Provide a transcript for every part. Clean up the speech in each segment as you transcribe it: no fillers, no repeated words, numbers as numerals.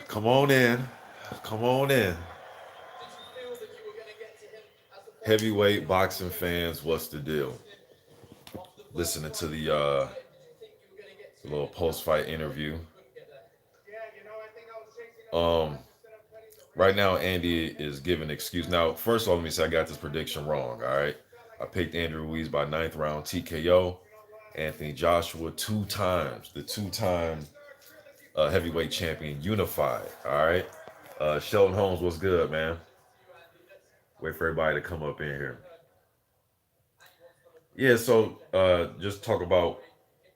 Come on in. Come on in. Heavyweight boxing fans, what's the deal? Listening to the little post-fight interview. Um, right now, Andy is giving excuse. Now, first of all, let me say I got this prediction wrong. All right, I picked Andrew Ruiz by ninth round TKO. Anthony Joshua two times, the two-time heavyweight champion, unified. All right. Sheldon Holmes, what's good, man? Wait for everybody to come up in here. Yeah, so just talk about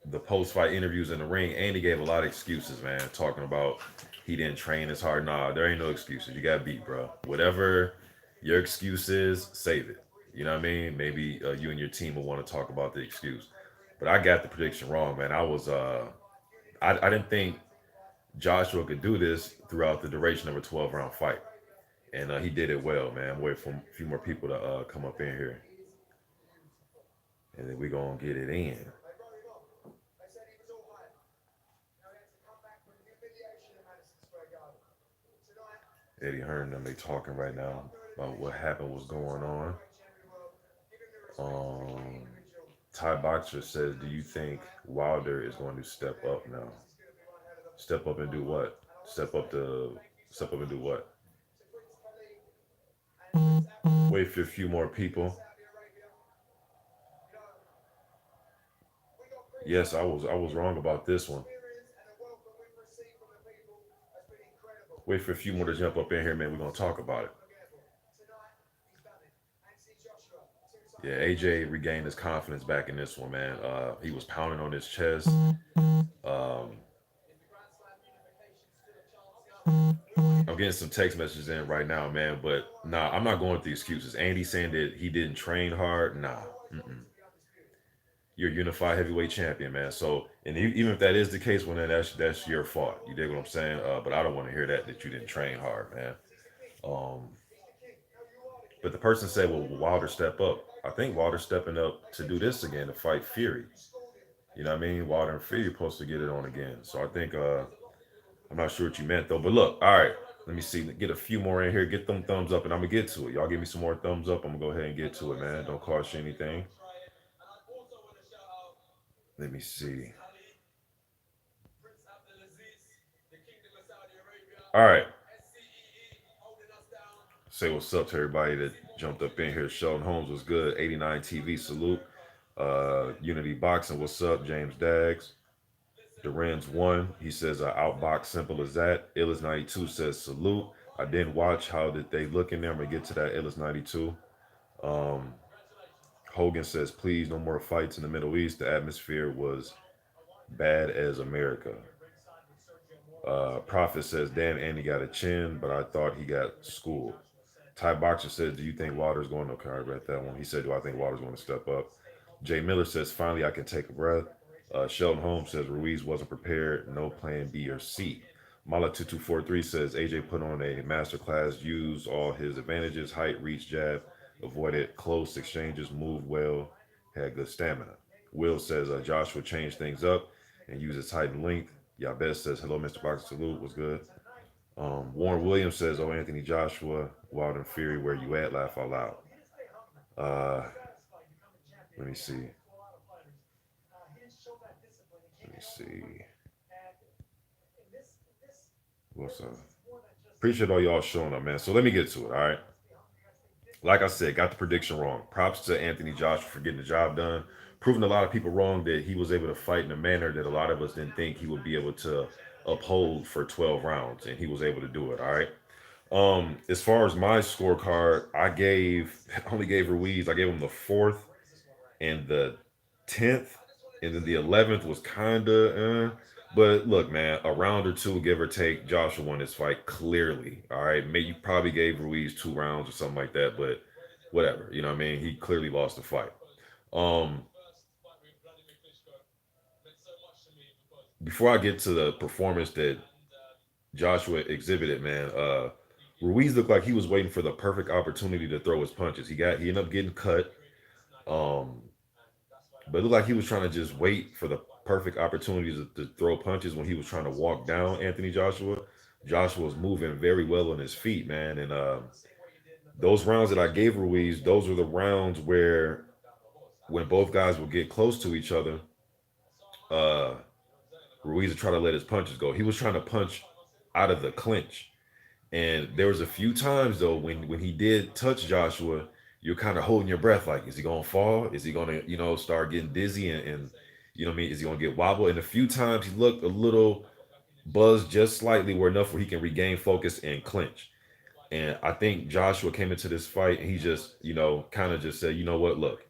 the post-fight interviews in the ring. Andy gave a lot of excuses, man, talking about he didn't train as hard. Nah, there ain't no excuses. You got beat, bro. Whatever your excuse is, save it. You know what I mean? Maybe you and your team will want to talk about the excuse. But I got the prediction wrong, man. I didn't think Joshua could do this throughout the duration of a 12-round fight. And he did it well, man. I'm waiting for a few more people to come up in here. And then we're going to get it in. Eddie Hearn and them, they talking right now about what happened, what's going on. Um, Ty Boxer says, do you think Wilder is going to step up now? Step up and do what? Step up and do what? Wait for a few more people. Yes, I was wrong about this one. Wait for a few more to jump up in here, man. We're gonna talk about it. Yeah, AJ regained his confidence back in this one, man. He was pounding on his chest. Um, I'm getting some text messages in right now, man. But nah, I'm not going with the excuses. Andy saying that he didn't train hard. Nah, mm-mm. You're a unified heavyweight champion, man. So, and even if that is the case, well, then that's your fault. You dig what I'm saying? But I don't want to hear that you didn't train hard, man. Um, but the person said, "Well, will Wilder step up?" I think Wilder's stepping up to do this again to fight Fury. You know what I mean? Wilder and Fury are supposed to get it on again. So I think I'm not sure what you meant though. But look, all right. Let me see. Get a few more in here. Get them thumbs up, and I'm gonna get to it. Y'all give me some more thumbs up. I'm gonna go ahead and get to it, man. Don't cost you anything. Let me see. All right. Say what's up to everybody that jumped up in here. Sheldon Holmes was good. 89 TV salute. Unity Boxing, what's up? James Daggs. Duran's one. He says outbox, simple as that. Illis 92 says salute. I didn't watch. How did they look in there? I'm gonna get to that. Illis 92. Um, Hogan says, please, no more fights in the Middle East. The atmosphere was bad as America. Prophet says, damn, Andy got a chin, but I thought he got schooled. Ty Boxer says, do you think Wilder's going to? Okay, I read that one. He said, do I think Wilder's going to step up? Jay Miller says, finally, I can take a breath. Sheldon Holmes says, Ruiz wasn't prepared. No plan B or C. Mala2243 says, AJ put on a masterclass, used all his advantages, height, reach, jab, avoided close exchanges, moved well, had good stamina. Will says, Joshua changed things up and used his height and length. Yabez says, hello, Mr. Boxer, salute, was good. Warren Williams says, "Oh, Anthony Joshua, Wilder and Fury, where you at? Laugh out loud." Uh, let me see. Let me see. What's up? Appreciate all y'all showing up, man. So let me get to it. All right. Like I said, got the prediction wrong. Props to Anthony Joshua for getting the job done, proving a lot of people wrong that he was able to fight in a manner that a lot of us didn't think he would be able to uphold for 12 rounds, and he was able to do it. All right. As far as my scorecard, I only gave Ruiz, I gave him the fourth and the 10th, and then the 11th was kinda but look, man, a round or two, give or take, Joshua won this fight clearly. All right. Maybe you probably gave Ruiz 2 rounds or something like that, but whatever. You know what I mean? He clearly lost the fight. Um Before I get to the performance that Joshua exhibited, man, Ruiz looked like he was waiting for the perfect opportunity to throw his punches. He ended up getting cut. Um, but it looked like he was trying to just wait for the perfect opportunities to throw punches when he was trying to walk down Anthony Joshua. Joshua was moving very well on his feet, man. And those rounds that I gave Ruiz, those were the rounds where when both guys would get close to each other, uh, Ruiz would try to let his punches go. He was trying to punch out of the clinch. And there was a few times though when he did touch Joshua, you're kind of holding your breath, like, is he gonna fall? Is he gonna, start getting dizzy and you know what I mean? Is he gonna get wobble? And a few times he looked a little buzzed just slightly where enough where he can regain focus and clinch. And I think Joshua came into this fight and he just, kind of just said, you know what, look,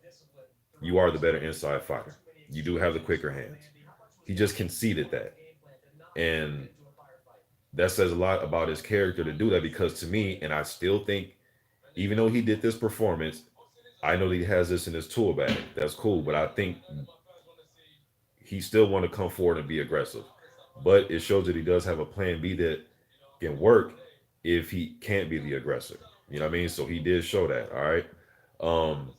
you are the better inside fighter. You do have the quicker hands. He just conceded that. And that says a lot about his character to do that because to me, and I still think, even though he did this performance, I know that he has this in his tool bag. That's cool. But I think he still want to come forward and be aggressive. But it shows that he does have a plan B that can work if he can't be the aggressor. You know what I mean? So he did show that. All right. Um,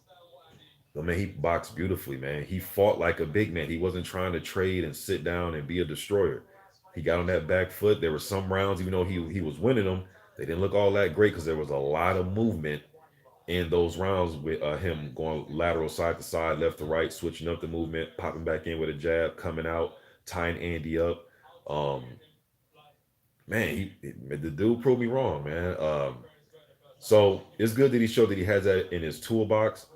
but man, he boxed beautifully, man. He fought like a big man. He wasn't trying to trade and sit down and be a destroyer. He got on that back foot. There were some rounds, even though he was winning them, they didn't look all that great because there was a lot of movement in those rounds with him going lateral side to side, left to right, switching up the movement, popping back in with a jab, coming out, tying Andy up. Um, man, the dude proved me wrong, man. So it's good that he showed that he has that in his toolbox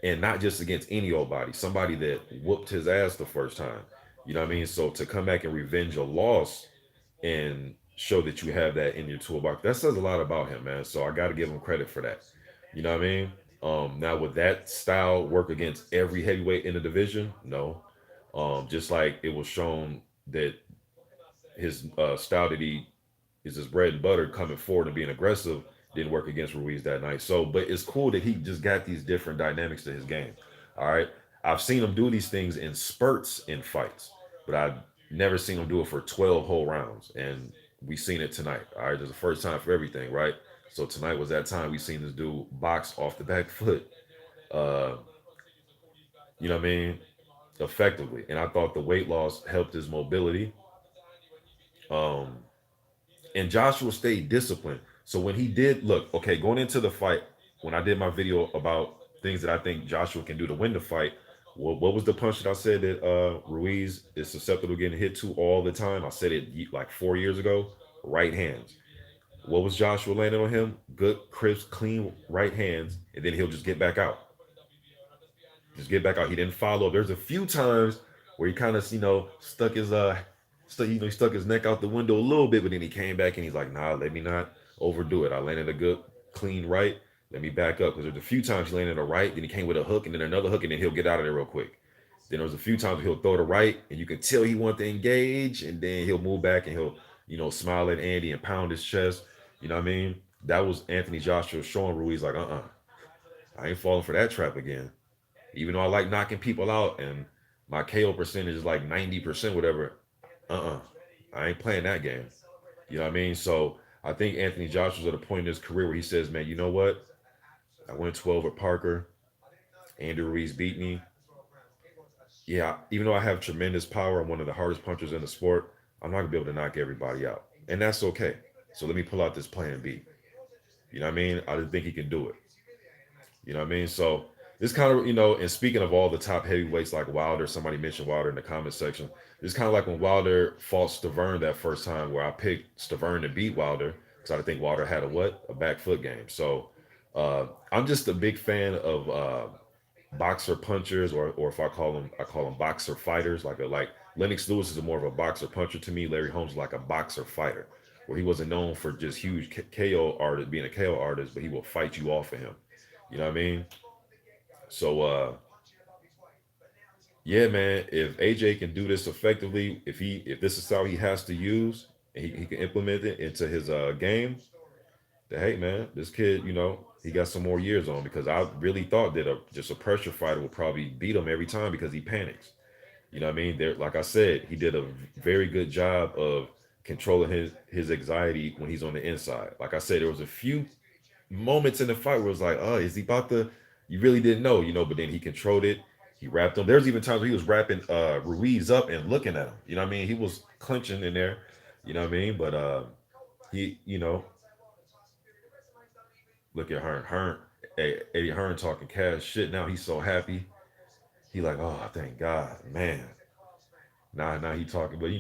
and not just against any old body, somebody that whooped his ass the first time. You know what I mean? So to come back and revenge a loss and show that you have that in your toolbox, that says a lot about him, man. So I got to give him credit for that. You know what I mean? Now, would that style work against every heavyweight in the division? No. Just like it was shown that his style that he is his bread and butter coming forward and being aggressive didn't work against Ruiz that night. So, but it's cool that he just got these different dynamics to his game. All right. I've seen him do these things in spurts in fights, but I've never seen him do it for 12 whole rounds. And we seen it tonight. All right. There's a first time for everything, right? So tonight was that time we seen this dude box off the back foot. Uh, you know what I mean? Effectively. And I thought the weight loss helped his mobility. Um, and Joshua stayed disciplined. So when he did look, okay, going into the fight, when I did my video about things that I think Joshua can do to win the fight, what was the punch that I said that Ruiz is susceptible to getting hit to all the time? I said it like 4 years ago. Right hands. What was Joshua landing on him? Good, crisp, clean right hands, and then he'll just get back out. Just get back out. He didn't follow up. There's a few times where he kind of, stuck his he stuck his neck out the window a little bit, but then he came back and he's like, nah, let me not overdo it. I landed a good, clean right. Let me back up. Because there's a few times he landed a right, then he came with a hook and then another hook, and then he'll get out of there real quick. Then there was a few times he'll throw the right, and you can tell he wants to engage, and then he'll move back and he'll, smile at Andy and pound his chest. You know what I mean? That was Anthony Joshua showing Ruiz like, I ain't falling for that trap again. Even though I like knocking people out and my KO percentage is like 90%, whatever, uh-uh. I ain't playing that game. You know what I mean? So I think Anthony Joshua's at a point in his career where he says, man, you know what? I went 12 with Parker. Andy Ruiz beat me. Yeah, even though I have tremendous power, I'm one of the hardest punchers in the sport. I'm not gonna be able to knock everybody out. And that's okay. So let me pull out this plan B. You know what I mean? I just think he can do it. You know what I mean? So this kind of, and speaking of all the top heavyweights like Wilder, somebody mentioned Wilder in the comment section. It's kind of like when Wilder fought Stavern that first time where I picked Stavern to beat Wilder because I think Wilder had a what? A back foot game. So I'm just a big fan of boxer punchers, or if I call them boxer fighters. Like Lennox Lewis is more of a boxer puncher to me. Larry Holmes is like a boxer fighter, where he wasn't known for just huge KO artist, being a KO artist, but he will fight you off of him. You know what I mean? So yeah, man, if AJ can do this effectively, if this is how he has to use and he can implement it into his game, then hey man, this kid, he got some more years on because I really thought that just a pressure fighter would probably beat him every time because he panics. You know what I mean? There, like I said, he did a very good job of controlling his anxiety when he's on the inside. Like I said, there was a few moments in the fight where it was like, oh, is he about to? You really didn't know, but then he controlled it. He wrapped him. There's even times where he was wrapping Ruiz up and looking at him. You know what I mean? He was clinching in there. You know what I mean? But he, look at Hearn, Eddie Hearn talking cash shit. Now he's so happy. He like, oh, thank God, man. Now he talking, but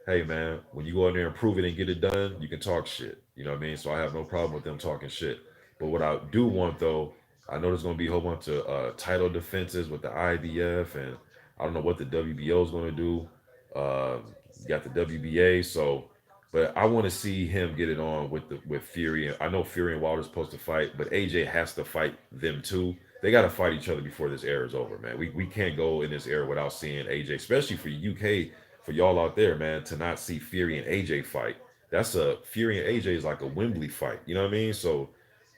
hey man, when you go in there and prove it and get it done, you can talk shit. You know what I mean? So I have no problem with them talking shit. But what I do want though, I know there's gonna be a whole bunch of title defenses with the IBF, and I don't know what the WBO is gonna do. You got the WBA, so but I want to see him get it on with Fury. I know Fury and Wilder's supposed to fight, but AJ has to fight them too. They got to fight each other before this era is over, man. We can't go in this era without seeing AJ, especially for UK, for y'all out there, man, to not see Fury and AJ fight. That's a Fury and AJ is like a Wembley fight. You know what I mean? So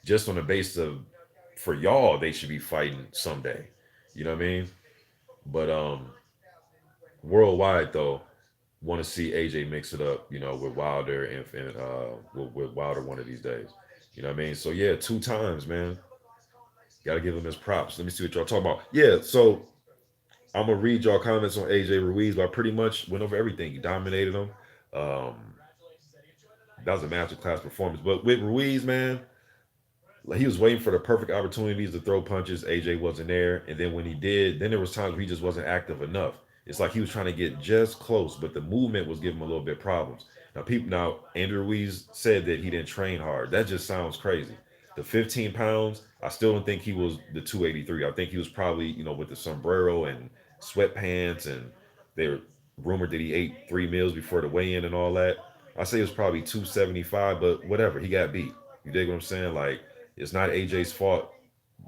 just on the basis of for y'all, they should be fighting someday. You know what I mean? But worldwide though, want to see AJ mix it up, with Wilder and with Wilder one of these days. You know what I mean? So yeah, two times, man. Got to give him his props. Let me see what y'all talking about. Yeah, so I'm gonna read y'all comments on AJ Ruiz, but I pretty much went over everything. He dominated him. Um, that was a masterclass performance. But with Ruiz, man, like he was waiting for the perfect opportunities to throw punches. AJ wasn't there, and then when he did, then there was times where he just wasn't active enough. It's like he was trying to get just close, but the movement was giving him a little bit problems. Now Andrew Ruiz said that he didn't train hard. That just sounds crazy. The 15 pounds, I still don't think he was the 283. I think he was probably with the sombrero and sweatpants, and they were rumored that he ate 3 meals before the weigh-in and all that. I say it was probably 275, but whatever. He got beat. You dig what I'm saying? Like it's not AJ's fault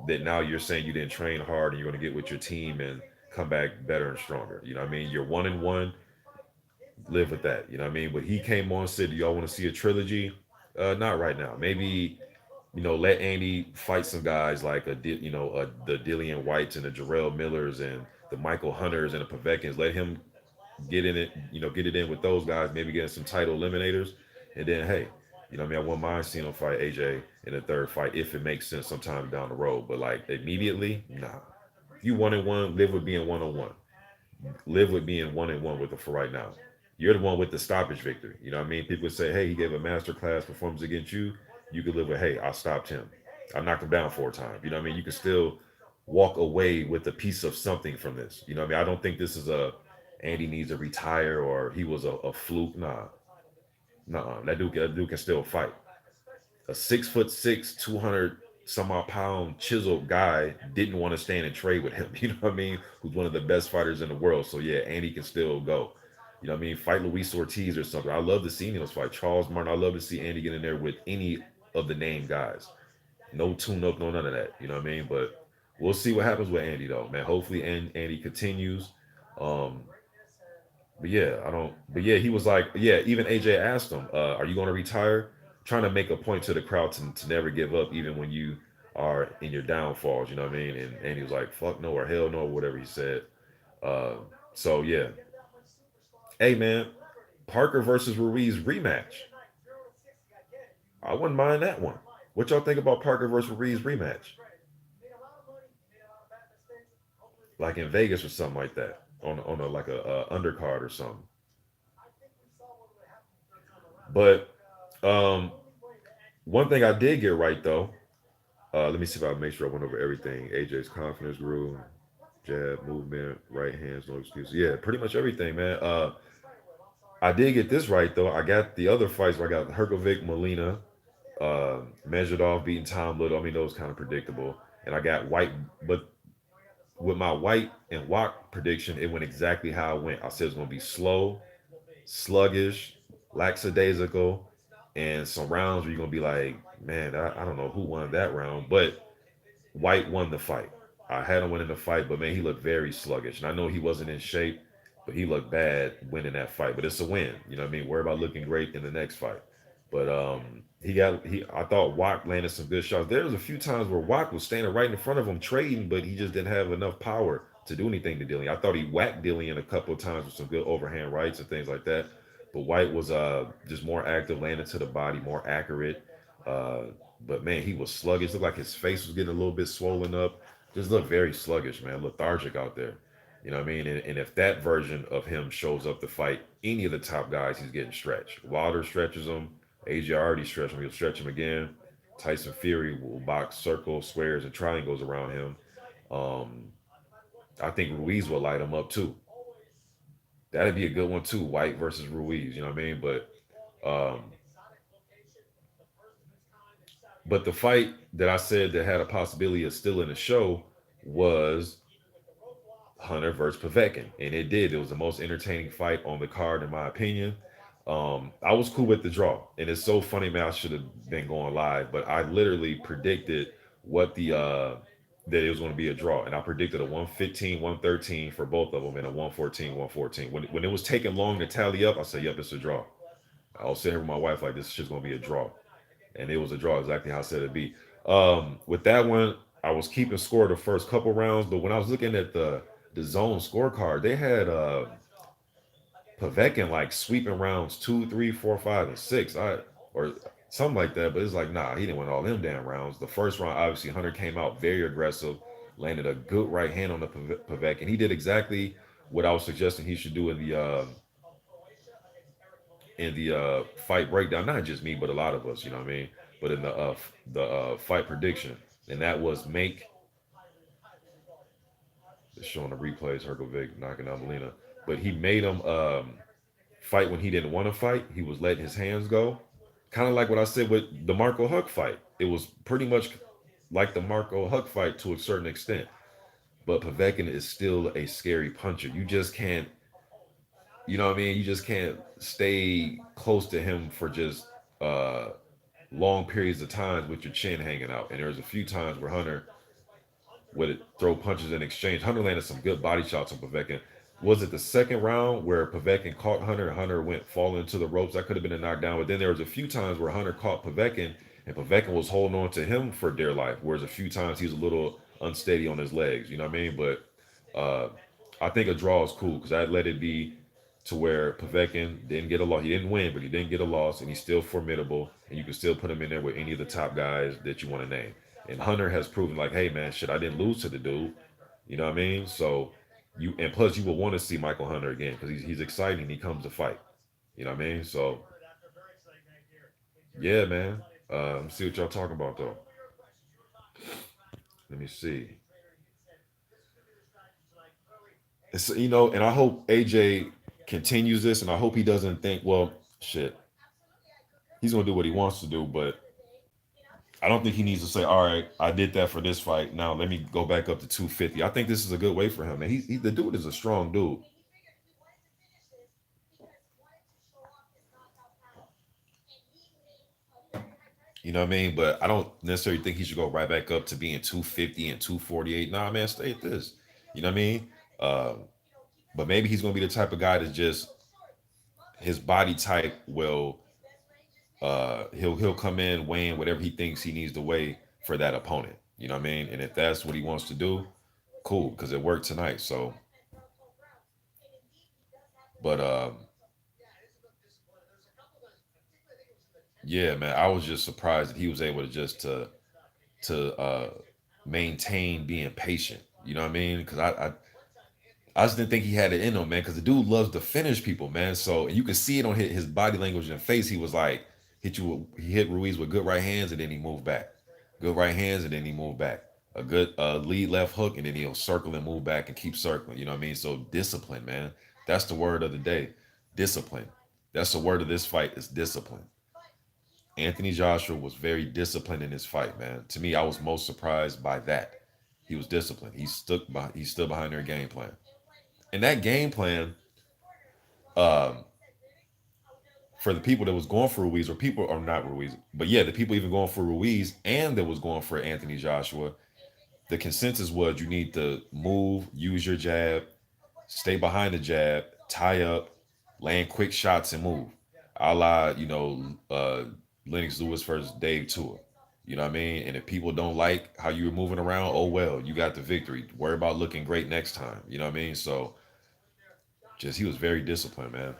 that now you're saying you didn't train hard and you're going to get with your team and come back better and stronger. You know what I mean? You're 1-1. Live with that. You know what I mean? But he came on, said, "Do y'all want to see a trilogy?" Not right now. Maybe let Andy fight some guys like the Dillian Whites and the Jarrell Millers and the Michael Hunters and the Pavekins. Let him get in it, get it in with those guys. Maybe getting some title eliminators, and then hey, what I mean? I wouldn't mind seeing him fight AJ in the third fight if it makes sense sometime down the road. But like immediately, nah. You 1-1, live with being 1-1. Live with being 1-1 with it for right now. You're the one with the stoppage victory. You know what I mean? People say, hey, he gave a masterclass performance against you. You could live with, hey, I stopped him. I knocked him down 4 times. You know what I mean? You can still walk away with a piece of something from this. You know what I mean? I don't think this is a Andy needs to retire or he was a fluke. Nah. That dude can still fight. A 6'6", 200 some odd pound chiseled guy didn't want to stand and trade with him. You know what I mean? Who's one of the best fighters in the world. So yeah, Andy can still go. You know what I mean? Fight Luis Ortiz or something. I love to see those fight. Charles Martin. I love to see Andy get in there with any of the name guys. No tune up, no none of that. You know what I mean? But we'll see what happens with Andy though, man. Hopefully Andy continues. Um, but yeah, I don't. But yeah, he was like, yeah. Even AJ asked him, "Are you going to retire?" Trying to make a point to the crowd to never give up, even when you are in your downfalls. You know what I mean? And he was like, "Fuck no" or "Hell no" or whatever he said. Uh, so yeah, hey man, Parker versus Ruiz rematch. I wouldn't mind that one. What y'all think about Parker versus Ruiz rematch? Like in Vegas or something like that, on a like a undercard or something. But um, one thing I did get right though. Let me see if I make sure I went over everything. AJ's confidence grew, jab, movement, right hands, no excuse. Yeah, pretty much everything, man. I did get this right though. I got the other fights where I got Herkovic, Molina, measured off, beating Tom Little. I mean, those kind of predictable. And I got White, but with my White and Walk prediction, it went exactly how it went. I said it was going to be slow, sluggish, lackadaisical, and some rounds where you're going to be like, man, I don't know who won that round, but White won the fight. I had him winning the fight, but man, he looked very sluggish. And I know he wasn't in shape, but he looked bad winning that fight. But it's a win. You know what I mean? Worry about looking great in the next fight. But he I thought Watt landed some good shots. There was a few times where Watt was standing right in front of him trading, but he just didn't have enough power to do anything to Dillian. I thought he whacked Dillian a couple of times with some good overhand rights and things like that. But White was just more active, landing to the body, more accurate. Uh, but man, he was sluggish. Looked like his face was getting a little bit swollen up. just looked very sluggish, man, lethargic out there. You know what I mean? And if that version of him shows up to fight any of the top guys, he's getting stretched. Wilder stretches him. AJ already stretched him. He'll stretch him again. Tyson Fury will box circles, squares, and triangles around him. Um, I think Ruiz will light him up too. That'd be a good one too. White versus Ruiz. You know what I mean? Um, but the fight that I said that had a possibility of still in the show was Hunter versus Povetkin, and it did. It was the most entertaining fight on the card, in my opinion. I was cool with the draw, and it's so funny, man. I should have been going live, but I literally predicted what the that it was going to be a draw, and I predicted a 115, 113 for both of them, and a 114, 114. When it was taking long to tally up, I said, "Yep, it's a draw." I was sitting here with my wife like, "This is just going to be a draw," and it was a draw, exactly how I said it'd be. With that one, I was keeping score the first couple rounds, but when I was looking at the zone scorecard, they had Povetkin like sweeping rounds two, three, four, five, and six. Or something like that, but it's like nah, he didn't win all them damn rounds. The first round, obviously, Hunter came out very aggressive, landed a good right hand on the Povetkin. He did exactly what I was suggesting he should do in the fight breakdown. Not just me, but a lot of us. You know what I mean? But in the fight prediction, and that was make showing the replays. Hergovic knocking out Molina, but he made him fight when he didn't want to fight. He was letting his hands go, kind of like what I said with the Marco Huck fight. It was pretty much like the Marco Huck fight to a certain extent. But Povetkin is still a scary puncher. You just can't, you know what I mean? You just can't stay close to him for just uh, long periods of times with your chin hanging out. And there's a few times where Hunter would throw punches in exchange. Hunter landed some good body shots on Povetkin. Was it the second round where Povetkin caught Hunter and Hunter went falling into the ropes? That could have been a knockdown. But then there was a few times where Hunter caught Povetkin and Povetkin was holding on to him for dear life. Whereas a few times he was a little unsteady on his legs. You know what I mean? But uh, I think a draw is cool because I'd let it be to where Povetkin didn't get a loss. He didn't win, but he didn't get a loss, and he's still formidable. And you can still put him in there with any of the top guys that you want to name. And Hunter has proven like, hey man, shit, I didn't lose to the dude. You know what I mean? So you and plus you will want to see Michael Hunter again because he's exciting. He comes to fight. You know what I mean? So yeah, man. Let me see what y'all talking about though. Let me see. It's, and I hope AJ continues this, and I hope he doesn't think, well, shit, he's gonna do what he wants to do, but I don't think he needs to say, all right, I did that for this fight. Now let me go back up to 250. I think this is a good way for him. And the dude is a strong dude. You know what I mean? But I don't necessarily think he should go right back up to being 250 and 248. Nah, man, stay at this. You know what I mean? Uh, but maybe he's gonna be the type of guy that just his body type will he'll come in weighing whatever he thinks he needs to weigh for that opponent. You know what I mean? And if that's what he wants to do, cool, because it worked tonight. So, but yeah, man, I was just surprised that he was able to just to maintain being patient. You know what I mean? Because I just didn't think he had it in him, man. Because the dude loves to finish people, man. So and you can see it on his body language and face. He was like he hit Ruiz with good right hands and then he moved back, good right hands and then he moved back. A good lead left hook and then he'll circle and move back and keep circling. You know what I mean? So discipline, man. That's the word of the day. Discipline. That's the word of this fight is discipline. Anthony Joshua was very disciplined in his fight, man. To me, I was most surprised by that. He was disciplined. He stood behind their game plan. And that game plan, um, for the people that was going for Ruiz, or people are not Ruiz, but yeah, the people even going for Ruiz and that was going for Anthony Joshua, the consensus was you need to move, use your jab, stay behind the jab, tie up, land quick shots and move. A la, Lennox Lewis versus Dave Tua. You know what I mean? And if people don't like how you were moving around, oh well, you got the victory. Worry about looking great next time. You know what I mean? So just he was very disciplined, man.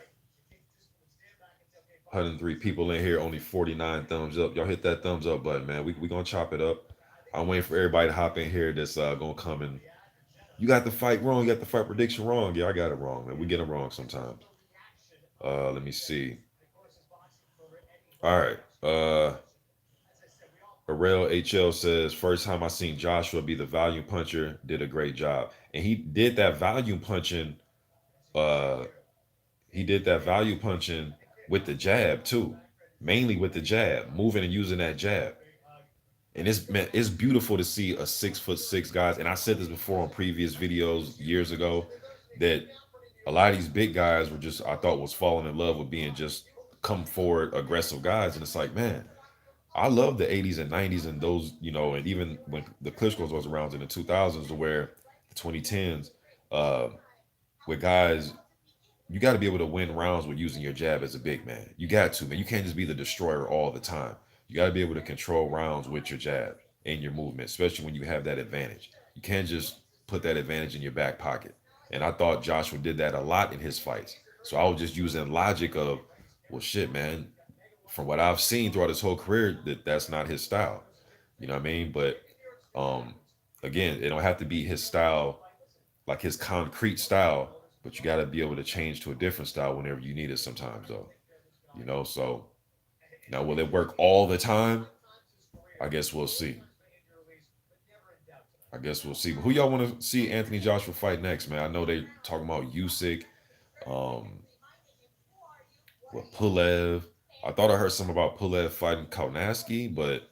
103 people in here, only 49 thumbs up. Y'all hit that thumbs up button, man. We gonna chop it up. I'm waiting for everybody to hop in here that's gonna come and you got the fight wrong, you got the fight prediction wrong. Yeah, I got it wrong, man. We get them wrong sometimes. Let me see. All right. Arel HL says, first time I seen Joshua be the volume puncher, did a great job. And he did that volume punching, uh, he did that value punching with the jab too. Mainly with the jab, moving and using that jab. And it's man, it's beautiful to see a 6'6" guys. And I said this before on previous videos years ago that a lot of these big guys were just I thought was falling in love with being just come forward aggressive guys. And it's like, man, I love the 80s and 90s and those, and even when the Klitschko's was around in the 2000s to where the 2010s, uh, with guys, you got to be able to win rounds with using your jab as a big man. You got to, man. You can't just be the destroyer all the time. You got to be able to control rounds with your jab and your movement, especially when you have that advantage. You can't just put that advantage in your back pocket. And I thought Joshua did that a lot in his fights. So I was just using logic of, well, shit, man. From what I've seen throughout his whole career, that's not his style. You know what I mean? But um, again, it don't have to be his style, like his concrete style, but you got to be able to change to a different style whenever you need it sometimes, though. So now will it work all the time? I guess we'll see. I guess we'll see. But who y'all want to see Anthony Joshua fight next, man? I know they talking about Usyk, um, Pulev. I thought I heard something about Pulev fighting Kaunaski, but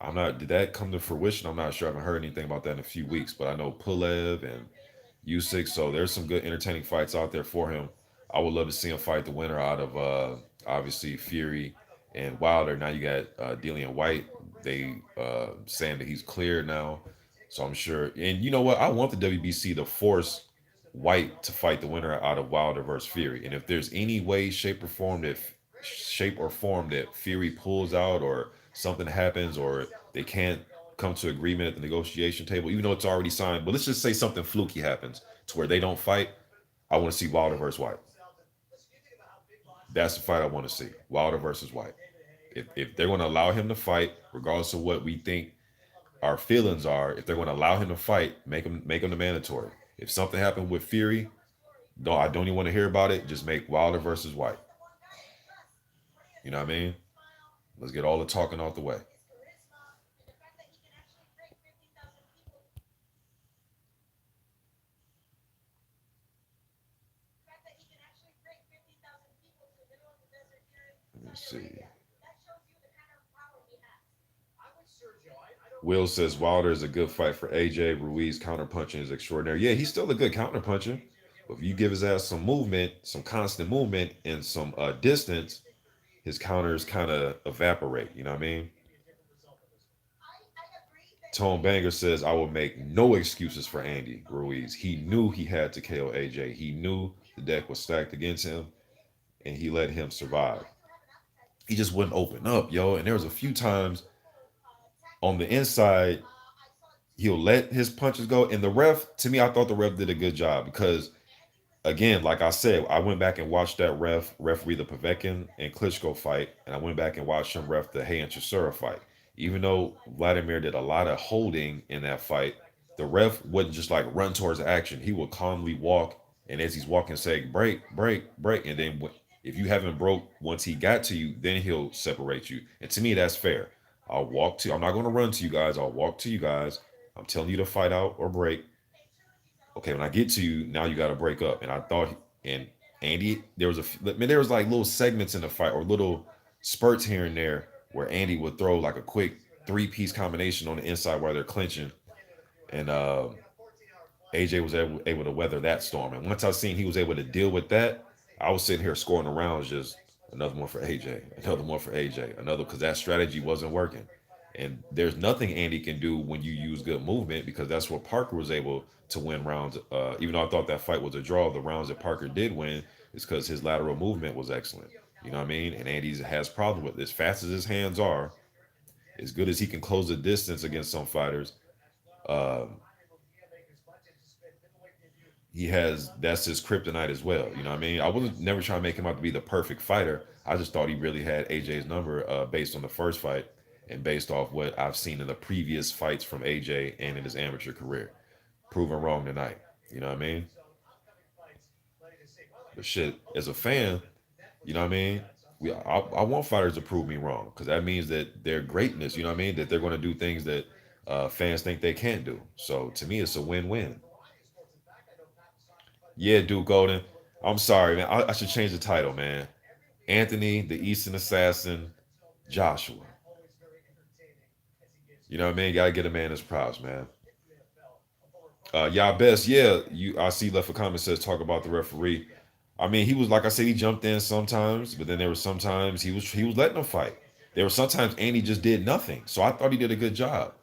I'm not. Did that come to fruition? I'm not sure. I haven't heard anything about that in a few weeks. But I know Pulev and Usyk. So there's some good entertaining fights out there for him. I would love to see him fight the winner out of obviously Fury and Wilder. Now you got Dillian White. They saying that he's cleared now. So I'm sure. And you know what? I want the WBC to force White to fight the winner out of Wilder versus Fury. And if there's any way, shape or form that Fury pulls out or something happens or they can't come to agreement at the negotiation table, even though it's already signed. But let's just say something fluky happens to where they don't fight. I want to see Wilder versus White. That's the fight I want to see. Wilder versus White. If they're going to allow him to fight, regardless of what we think our feelings are, if they're going to allow him to fight, make him the mandatory. If something happened with Fury, I don't even want to hear about it. Just make Wilder versus White. You know what I mean? Let's get all the talking out the way. Let me see. Will says Wilder is a good fight for AJ. Ruiz counterpunching is extraordinary. Yeah, he's still a good counterpuncher. But if you give his ass some movement, some constant movement, and some distance, his counters kind of evaporate. You know what I mean? Tone Banger says, I will make no excuses for Andy Ruiz. He knew he had to KO AJ. He knew the deck was stacked against him, and he let him survive. He just wouldn't open up, yo. And there was a few times on the inside, he'll let his punches go. And the ref, to me, I thought the ref did a good job because, again, like I said, I went back and watched that referee the Povetkin and Klitschko fight, and I went back and watched him ref the Hay and Chisora fight. Even though Vladimir did a lot of holding in that fight, the ref wouldn't just like run towards action. He would calmly walk, and as he's walking, say break, break, break, and then if you haven't broke once he got to you, then he'll separate you. And to me, that's fair. I'm not going to run to you guys. I'll walk to you guys. I'm telling you to fight out or break. Okay, when I get to you, now you got to break up. And I thought, and Andy, there was like little segments in the fight or little spurts here and there where Andy would throw like a quick three-piece combination on the inside while they're clinching, and AJ was able to weather that storm. And once I seen he was able to deal with that, I was sitting here scoring the rounds, just another one for AJ, another one for AJ, another because that strategy wasn't working. And there's nothing Andy can do when you use good movement because that's what Parker was able to win rounds. Even though I thought that fight was a draw, the rounds that Parker did win is because his lateral movement was excellent. You know what I mean? And Andy has problems with it. As fast as his hands are, as good as he can close the distance against some fighters, um, that's his kryptonite as well. You know what I mean? I wasn't never trying to make him out to be the perfect fighter. I just thought he really had AJ's number based on the first fight. and based off what I've seen in the previous fights from AJ and in his amateur career. Proven wrong tonight. You know what I mean? But shit, as a fan, you know what I mean? I want fighters to prove me wrong because that means that their greatness, you know what I mean? That they're going to do things that fans think they can't do. So to me, it's a win-win. Yeah, Duke Golden. I'm sorry, man. I should change the title, man. Anthony, the Eastern Assassin, Joshua. You know what I mean? Gotta get a man his props, man. Y'all best, yeah. You I see left a comment says talk about the referee. I mean, he was like I said, he jumped in sometimes, but then there were sometimes he was letting them fight. There were sometimes Andy just did nothing. So I thought he did a good job.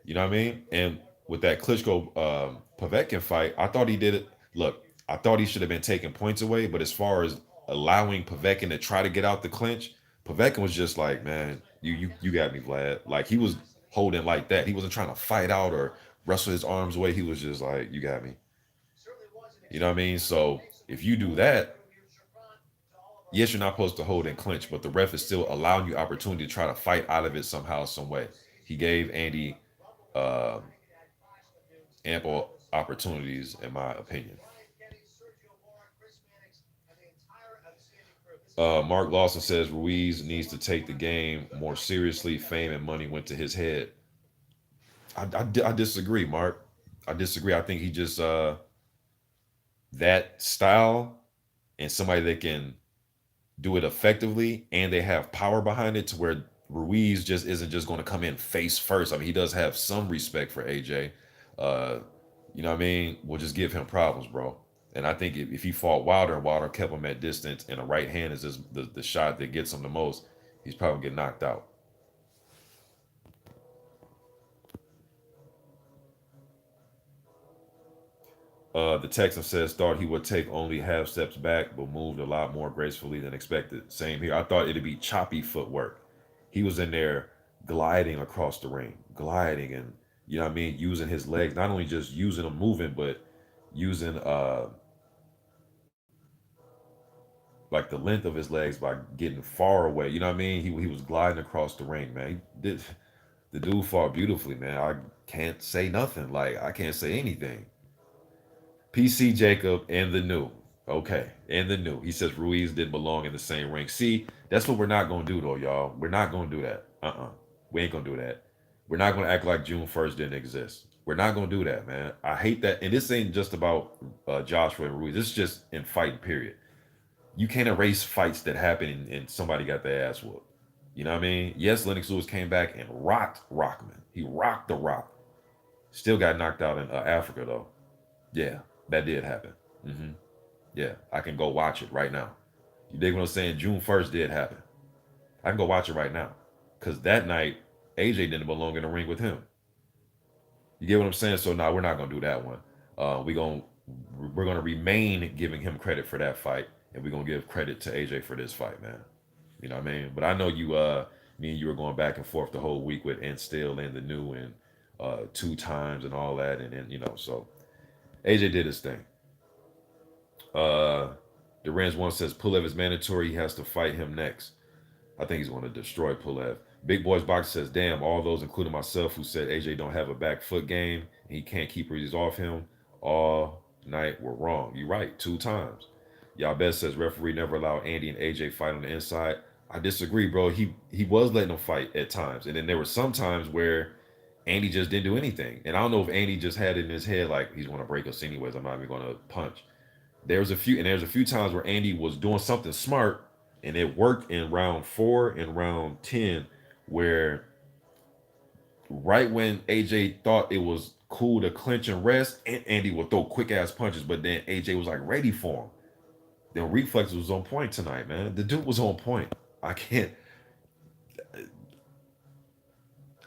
You know what I mean? And with that Klitschko Povetkin fight, I thought he did it. Look, I thought he should have been taking points away, but as far as allowing Povetkin to try to get out the clinch, Povetkin was just like, man, you got me, Vlad. Like he was holding like that. He wasn't trying to fight out or wrestle his arms away. He was just like, you got me. You know what I mean? So if you do that, yes, you're not supposed to hold and clinch, but the ref is still allowing you opportunity to try to fight out of it somehow, some way. He gave Andy uh, ample opportunities, in my opinion. Mark Lawson says Ruiz needs to take the game more seriously. Fame and money went to his head. I disagree, Mark. I disagree. I think he just that style and somebody that can do it effectively and they have power behind it to where Ruiz just isn't just going to come in face first. I mean, he does have some respect for AJ. Uh, you know what I mean? We'll just give him problems, bro. And I think if he fought Wilder and Wilder kept him at distance and the right hand is just the shot that gets him the most, he's probably gonna get knocked out. The Texan says thought he would take only half steps back, but moved a lot more gracefully than expected. Same here. I thought it'd be choppy footwork. He was in there gliding across the ring, gliding and you know what I mean, using his legs, not only just using them moving, but using like the length of his legs by getting far away. You know what I mean? He was gliding across the ring, man. He did the dude fought beautifully, man. I can't say nothing. Like I can't say anything. PC Jacob and the new. Okay, and the new. He says Ruiz didn't belong in the same ring. See, that's what we're not gonna do though, y'all. We're not gonna do that. We ain't gonna do that. We're not gonna act like June 1st didn't exist. We're not gonna do that, man. I hate that. And this ain't just about Joshua and Ruiz. This is just in fighting, period. You can't erase fights that happen and somebody got their ass whooped. You know what I mean? Yes, Lennox Lewis came back and rocked Rockman. He rocked the Rock. Still got knocked out in Africa though. Yeah, that did happen. hmm Yeah, I can go watch it right now. You dig what I'm saying? June 1st did happen. I can go watch it right now. Because that night, AJ didn't belong in the ring with him. You get what I'm saying? So now we're not gonna do that one. We're gonna remain giving him credit for that fight, and we're gonna give credit to AJ for this fight, man. You know what I mean? But I know me and you were going back and forth the whole week with and still and the new and two times and all that, and then so AJ did his thing. Uh, Duran's one says Pulev is mandatory. He has to fight him next. I think he's going to destroy Pulev. Big Boys Box says, damn, all those, including myself, who said AJ don't have a back foot game, and he can't keep Ruiz off him all night were wrong. You're right, two times. Y'all best says referee never allowed Andy and AJ fight on the inside. I disagree, bro. He was letting them fight at times, and then there were some times where Andy just didn't do anything. And I don't know if Andy just had it in his head like he's going to break us anyways. I'm not even going to punch. There's a few times where Andy was doing something smart and it worked in round 4 and round 10 where right when AJ thought it was cool to clinch and rest, and Andy would throw quick ass punches, but then AJ was like ready for him. Then reflexes was on point tonight, man. The dude was on point. I can't.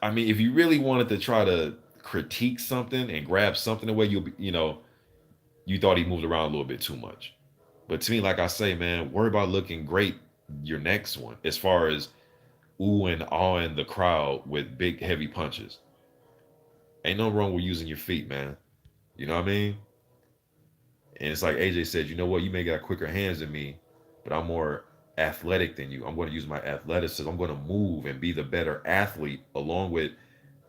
I mean, if you really wanted to try to critique something and grab something away, you thought he moved around a little bit too much. But to me, like I say, man, worry about looking great your next one as far as ooh and awing the crowd with big heavy punches. Ain't no wrong with using your feet, man. You know what I mean? And it's like AJ said, you know what? You may got quicker hands than me, but I'm more athletic than you. I'm going to use my athleticism. I'm going to move and be the better athlete along with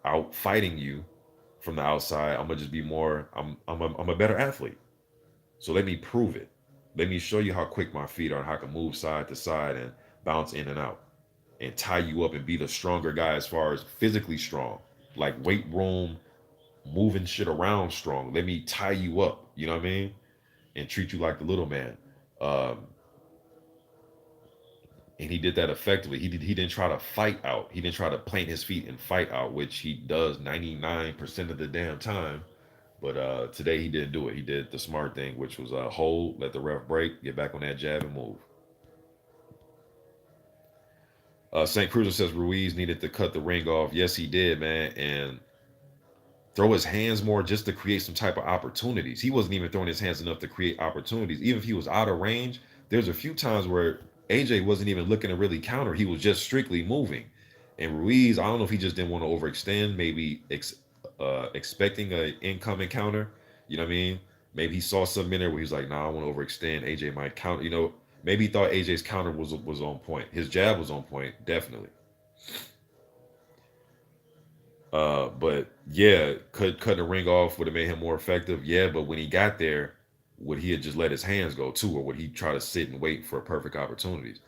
out fighting you from the outside. I'm gonna just be more. I'm a better athlete. So let me prove it. Let me show you how quick my feet are and how I can move side to side and bounce in and out and tie you up and be the stronger guy as far as physically strong, like weight room, moving shit around strong. Let me tie you up. You know what I mean? And treat you like the little man. Um, and he did that effectively. He didn't try to fight out. He didn't try to plant his feet and fight out, which he does 99% of the damn time. But today he didn't do it. He did the smart thing, which was hold, let the ref break, get back on that jab and move. St. Cruiser says Ruiz needed to cut the ring off. Yes, he did, man, and throw his hands more just to create some type of opportunities. He wasn't even throwing his hands enough to create opportunities. Even if he was out of range, there's a few times where AJ wasn't even looking to really counter. He was just strictly moving. And Ruiz, I don't know if he just didn't want to overextend, maybe expecting an incoming counter. You know what I mean? Maybe he saw something in there where he's like, nah, I want to overextend. AJ might counter. You know, maybe he thought AJ's counter was on point. His jab was on point, definitely. But yeah, cutting the ring off would have made him more effective. Yeah, but when he got there, would he have just let his hands go too, or would he try to sit and wait for perfect opportunities?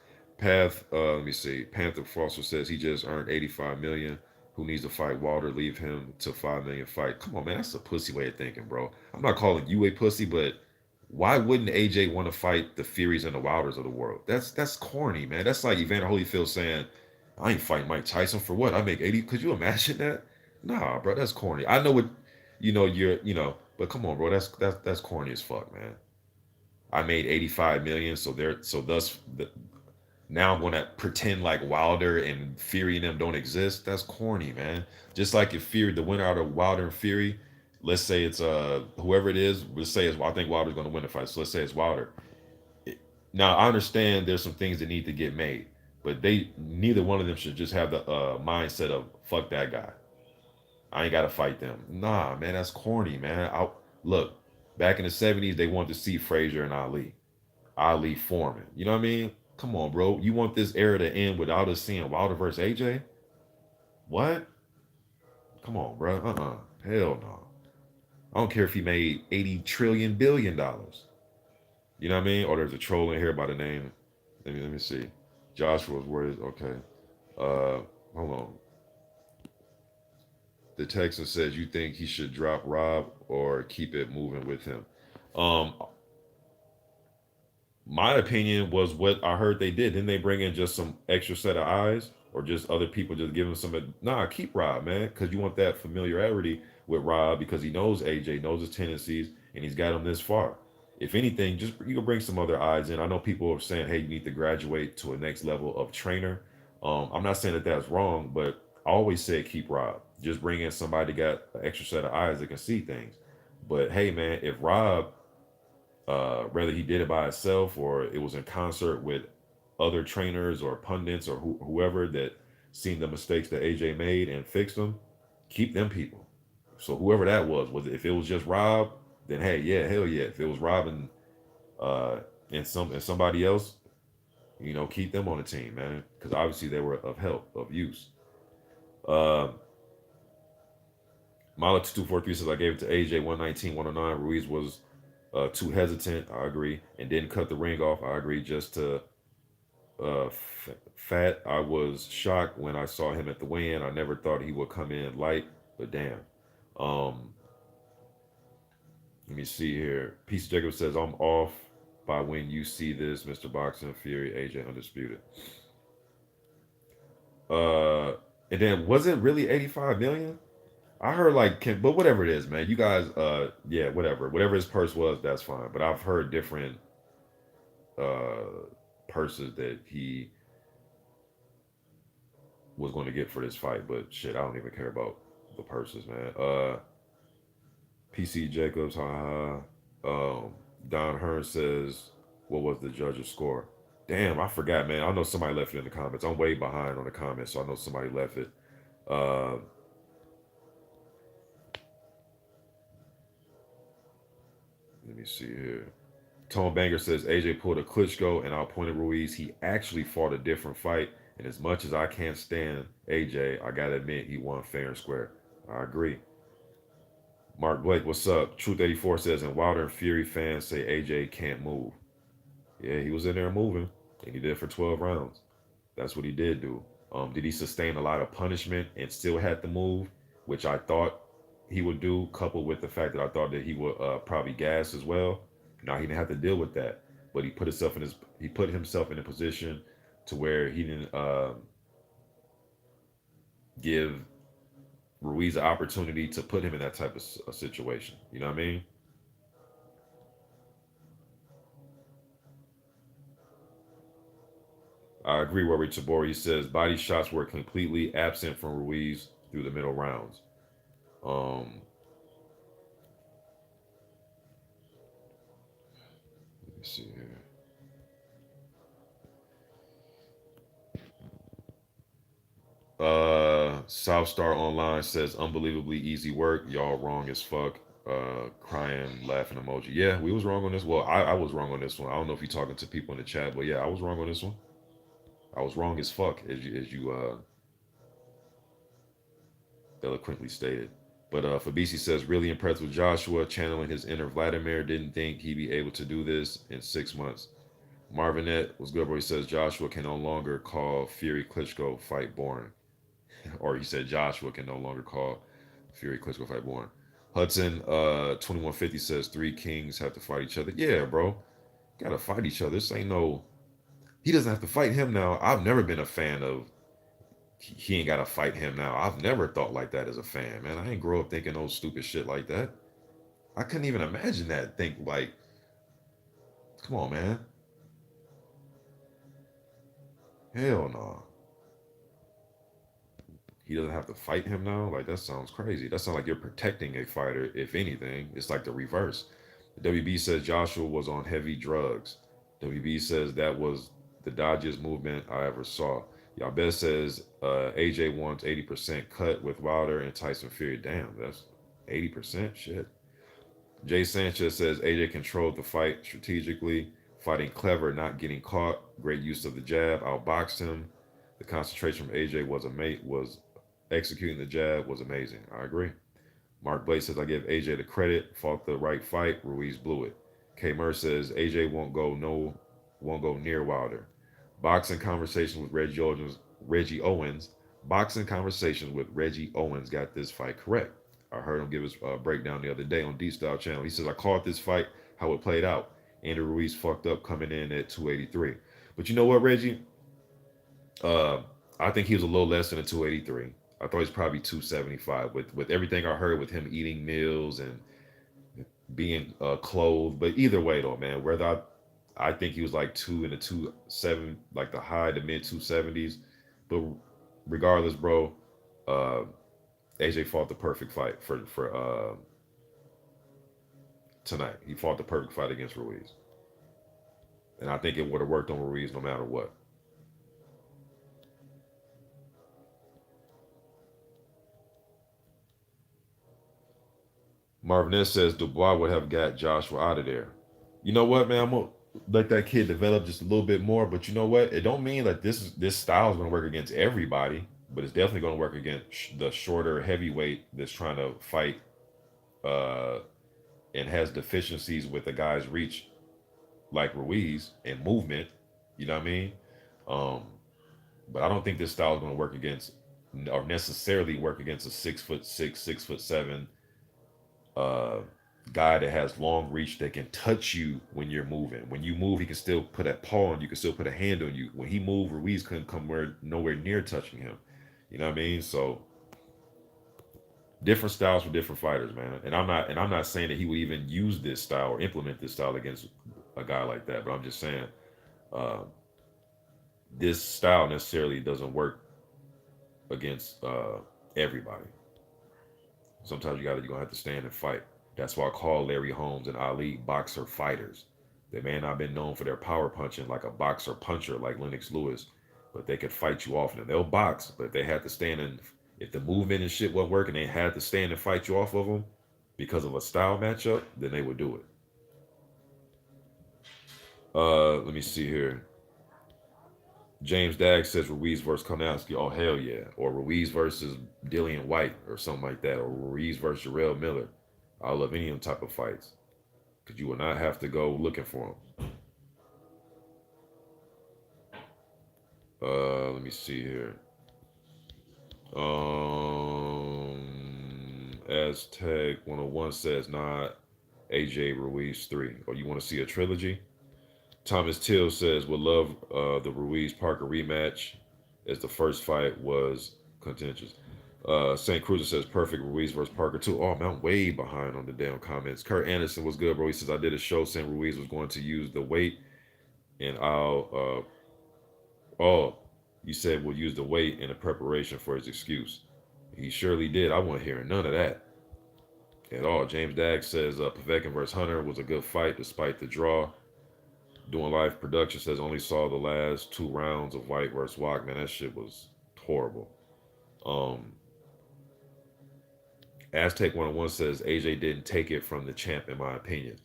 Let me see. Panther Foster says he just earned 85 million. Who needs to fight Walter? Leave him to 5 million fight. Come on, man, that's a pussy way of thinking, bro. I'm not calling you a pussy, but why wouldn't AJ want to fight the Furies and the Wilders of the world? That's corny, man. That's like Evander Holyfield saying, I ain't fighting Mike Tyson for what? I make 80. Could you imagine that? Nah, bro, that's corny. I know what but come on, bro, that's corny as fuck, man. I made 85 million, so thus now I'm gonna pretend like Wilder and Fury and them don't exist. That's corny, man. Just like if Fury, the winner out of Wilder and Fury, let's say it's whoever it is, let's say it's I think Wilder's gonna win the fight. So let's say it's Wilder. Now I understand there's some things that need to get made, but they neither one of them should just have the mindset of fuck that guy. I ain't gotta fight them. Nah, man, that's corny, man. Look, back in the 70s, they wanted to see Frazier and Ali. Ali Foreman. You know what I mean? Come on, bro. You want this era to end without us seeing Wilder versus AJ? What? Come on, bro. Hell no. I don't care if he made 80 trillion billion dollars. You know what I mean? Or there's a troll in here by the name. Let me see. Joshua's words. Okay. Hold on. The Texan says you think he should drop Rob or keep it moving with him. Um, my opinion was what I heard they did. Didn't they bring in just some extra set of eyes, or just other people just giving some? Nah, keep Rob, man, because you want that familiarity with Rob because he knows AJ, knows his tendencies, and he's got him this far. If anything, just you can bring some other eyes in. I know people are saying, "Hey, you need to graduate to a next level of trainer." I'm not saying that that's wrong, but I always say keep Rob. Just bring in somebody that got an extra set of eyes that can see things. But hey, man, if Rob whether he did it by himself or it was in concert with other trainers or pundits or whoever that seen the mistakes that AJ made and fixed them, keep them people. So whoever that was if it was just Rob, then hey, yeah, hell yeah. If it was Rob uh, and somebody else, keep them on the team, man, because obviously they were of help, of use. Uh, Mala 2243 says I gave it to AJ 119, 109. Ruiz was too hesitant. I agree, and didn't cut the ring off. I agree. Just to fat. I was shocked when I saw him at the weigh-in. I never thought he would come in light, but damn. Um, Let me see here. Peace Jacob says I'm off by when you see this, Mr. Boxing Fury, AJ Undisputed. Uh, and then was it really 85 million? I heard like but whatever it is, man. You guys, yeah, whatever his purse was, that's fine. But I've heard different uh purses that he was going to get for this fight. But shit, I don't even care about the purses, man. PC Jacobs, haha. Don Hearn says, what was the judge's score? Damn, I forgot, man. I know somebody left it in the comments. I'm way behind on the comments, so I know somebody left it. Let me see here. Tone Banger says AJ pulled a Klitschko and outpointed Ruiz. He actually fought a different fight. And as much as I can't stand AJ, I gotta admit he won fair and square. I agree. Mark Blake, what's up? Truth 84 says, and Wilder and Fury fans say AJ can't move. Yeah, he was in there moving, and he did it for 12 rounds. That's what he did do. Did he sustain a lot of punishment and still had to move, which I thought he would do, coupled with the fact that I thought that he would probably gas as well. Now he didn't have to deal with that, but he put himself in a position to where he didn't give Ruiz an opportunity to put him in that type of a situation. You know what I mean? I agree with Robert Tabori. He says body shots were completely absent from Ruiz through the middle rounds. Um, let me see here. South Star Online says unbelievably easy work. Y'all wrong as fuck. Crying, laughing emoji. Yeah, we was wrong on this. Well, I was wrong on this one. I don't know if you're talking to people in the chat, but yeah, I was wrong on this one. I was wrong as fuck, as you eloquently stated. But Fabrici says, really impressed with Joshua channeling his inner Vladimir. Didn't think he'd be able to do this in 6 months. Marvinette was good, bro. He says Joshua can no longer call Fury Klitschko fight boring. Or he said Joshua can no longer call Fury Klitschko fight boring. Hudson 2150 says three kings have to fight each other. Yeah, bro. Gotta fight each other. This ain't no. He doesn't have to fight him now. I've never been a fan of he ain't gotta fight him now. I've never thought like that as a fan, man. I ain't grow up thinking no stupid shit like that. I couldn't even imagine that. Think like, come on, man. Hell no. He doesn't have to fight him now. Like that sounds crazy. That sounds like you're protecting a fighter. If anything, it's like the reverse. WB says Joshua was on heavy drugs. WB says that was the dodgiest movement I ever saw. Yabez says AJ wants 80% cut with Wilder and Tyson Fury. Damn, that's 80%. Shit. Jay Sanchez says AJ controlled the fight strategically, fighting clever, not getting caught. Great use of the jab, outboxed him. The concentration from AJ was executing the jab was amazing. I agree. Mark Blake says I give AJ the credit, fought the right fight. Ruiz blew it. K. Murr says AJ won't go near Wilder. Boxing conversation with Reggie Owens. Boxing conversations with Reggie Owens got this fight correct. I heard him give his breakdown the other day on D Style channel. He says I called this fight how it played out. Andrew Ruiz fucked up coming in at 283. But you know what, Reggie? Uh, I think he was a little less than a 283. I thought he's probably 275 with everything I heard with him eating meals and being clothed. But either way, though, man, I think he was like two in the 2 7, like the high to mid 270s. But regardless, bro, uh, AJ fought the perfect fight for tonight. He fought the perfect fight against Ruiz, and I think it would have worked on Ruiz no matter what. Marvinez says Dubois would have got Joshua out of there. You know what, man? I'm gonna let that kid develop just a little bit more. But you know what? It don't mean that this style is gonna work against everybody, but it's definitely gonna work against the shorter heavyweight that's trying to fight uh and has deficiencies with the guy's reach like Ruiz and movement. You know what I mean? Um, but I don't think this style is gonna work against or necessarily work against a 6'6", 6'7" uh, guy that has long reach that can touch you when you're moving. When you move, he can still put a paw on you, can still put a hand on you. When he moved, Ruiz couldn't come nowhere near touching him. You know what I mean? So different styles for different fighters, man. And I'm not saying that he would even use this style or implement this style against a guy like that. But I'm just saying uh, this style necessarily doesn't work against everybody. Sometimes you're gonna have to stand and fight. That's why I call Larry Holmes and Ali boxer fighters. They may not have been known for their power punching like a boxer puncher like Lennox Lewis, but they could fight you off and they'll box. But if they had to stand and if the movement and shit wasn't working, they had to stand and fight you off of them because of a style matchup, then they would do it. Let me see here. James Dag says Ruiz versus Konowski. Oh hell yeah! Or Ruiz versus Dillian White or something like that. Or Ruiz versus Jarrell Miller. I love any of them type of fights because you will not have to go looking for them. Let me see here. Aztec 101 says not AJ Ruiz 3. Or you want to see a trilogy? Thomas Till says would love the Ruiz Parker rematch as the first fight was contentious. St. Cruiser says perfect Ruiz versus Parker too. Oh man, I'm way behind on the damn comments. Kurt Anderson was good, bro. He says I did a show saying Ruiz was going to use the weight and oh, you said we'll use the weight in the preparation for his excuse. He surely did. I wasn't hearing none of that at all. James Dag says Povetkin versus Hunter was a good fight despite the draw. Doing live production says only saw the last 2 rounds of White versus Walk. Man, that shit was horrible. Um, Aztec 101 says AJ didn't take it from the champ, in my opinion.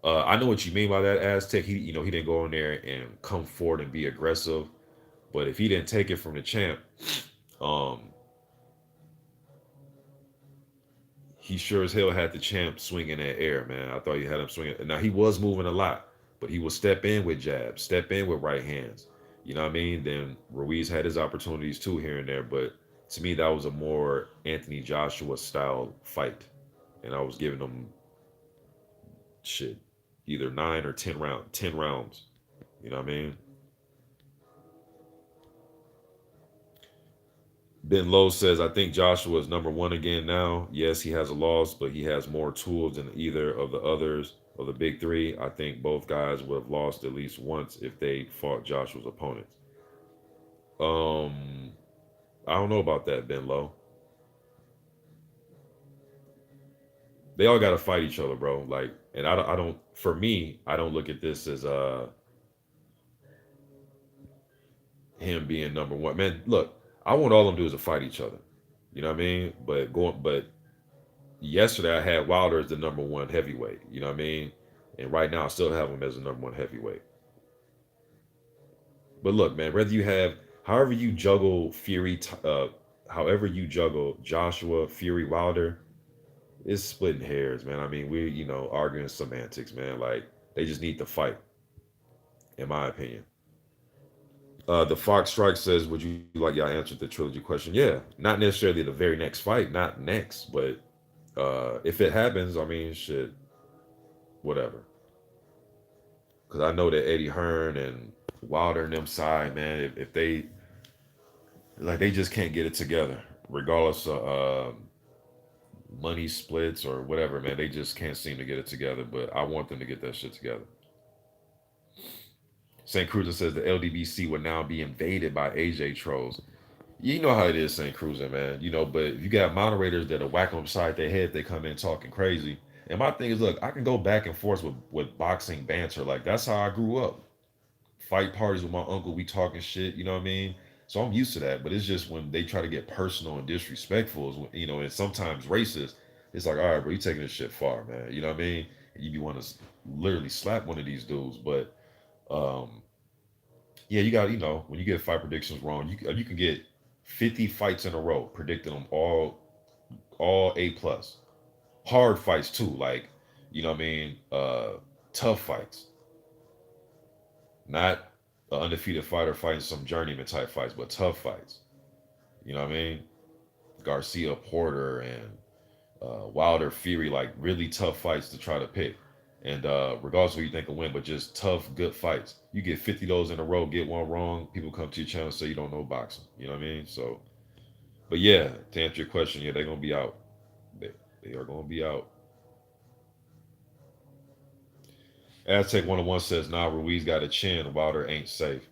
I know what you mean by that, Aztec. He didn't go in there and come forward and be aggressive. But if he didn't take it from the champ, um, he sure as hell had the champ swinging that air, man. I thought he had him swinging. Now he was moving a lot, but he would step in with jabs, step in with right hands. You know what I mean? Then Ruiz had his opportunities too here and there, but to me that was a more Anthony Joshua style fight, and I was giving him shit either 10 rounds. You know what I mean? Ben Lowe says, I think Joshua is number one again now. Yes, he has a loss, but he has more tools than either of the others of the big three. I think both guys would have lost at least once if they fought Joshua's opponents. Um, I don't know about that, Ben Lowe. They all got to fight each other, bro. Like, and I don't. For me, I don't look at this as him being number one. Man, look, I want all of them to do is to fight each other. You know what I mean? But yesterday I had Wilder as the number one heavyweight. You know what I mean? And right now I still have him as the number one heavyweight. But look, man, whether you have however you juggle however you juggle Joshua, Fury, Wilder, it's splitting hairs, man. I mean, we arguing semantics, man. Like they just need to fight, in my opinion. The Fox Strike says, "Would you like y'all answered the trilogy question?" Yeah, not necessarily the very next fight, not next, but if it happens, I mean, shit, whatever. Because I know that Eddie Hearn and Wilder and them side, man, if they like, they just can't get it together, regardless of money splits or whatever, man. They just can't seem to get it together. But I want them to get that shit together. St. Cruiser says the LDBC would now be invaded by AJ trolls. You know how it is, St. Cruiser, man. But if you got moderators that are whacking upside their head, they come in talking crazy. And my thing is, look, I can go back and forth with boxing banter. Like, that's how I grew up. Fight parties with my uncle, we talking shit, you know what I mean? So I'm used to that. But it's just when they try to get personal and disrespectful, and sometimes racist, it's like, all right, bro, you taking this shit far, man. You know what I mean? You be want to literally slap one of these dudes. But um, yeah, you got, when you get fight predictions wrong, you can get 50 fights in a row, predicting them all A plus. Hard fights too, like, you know what I mean? Tough fights. Not an undefeated fighter fighting some journeyman type fights, but tough fights. You know what I mean? Garcia Porter and Wilder Fury, like really tough fights to try to pick. And regardless of who you think will win, but just tough, good fights. You get 50 of those in a row, get one wrong, people come to your channel and say you don't know boxing. You know what I mean? So, but yeah, to answer your question, yeah, they're gonna be out. They are gonna be out. Aztec 101 says, nah, Ruiz got a chin. Wilder ain't safe.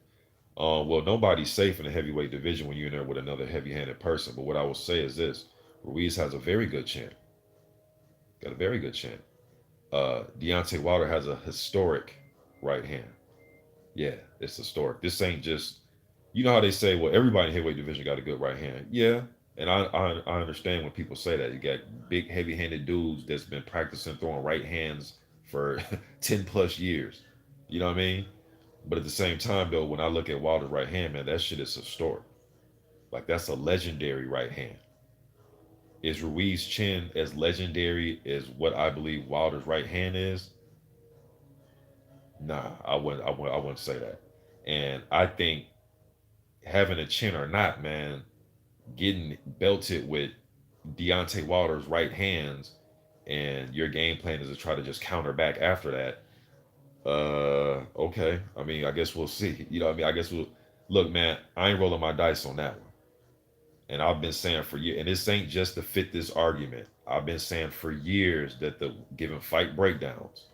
Well, nobody's safe in the heavyweight division when you're in there with another heavy-handed person. But what I will say is this: Ruiz has a very good chin. Got a very good chin. Deontay Wilder has a historic right hand. Yeah, it's historic. This ain't just, how they say, well, everybody in the heavyweight division got a good right hand. Yeah, and I understand when people say that. You got big, heavy-handed dudes that's been practicing throwing right hands for 10 plus years. You know what I mean? But at the same time, though, when I look at Wilder's right hand, man, that shit is historic. Like that's a legendary right hand. Is Ruiz's chin as legendary as what I believe Wilder's right hand is? Nah, I wouldn't say that. And I think having a chin or not, man, getting belted with Deontay Wilder's right hands, and your game plan is to try to just counter back after that. Okay. I mean, I guess we'll see. You know what I mean? I guess we'll look, man. I ain't rolling my dice on that one. And I've been saying for years, and this ain't just to fit this argument. I've been saying for years that the giving fight breakdowns.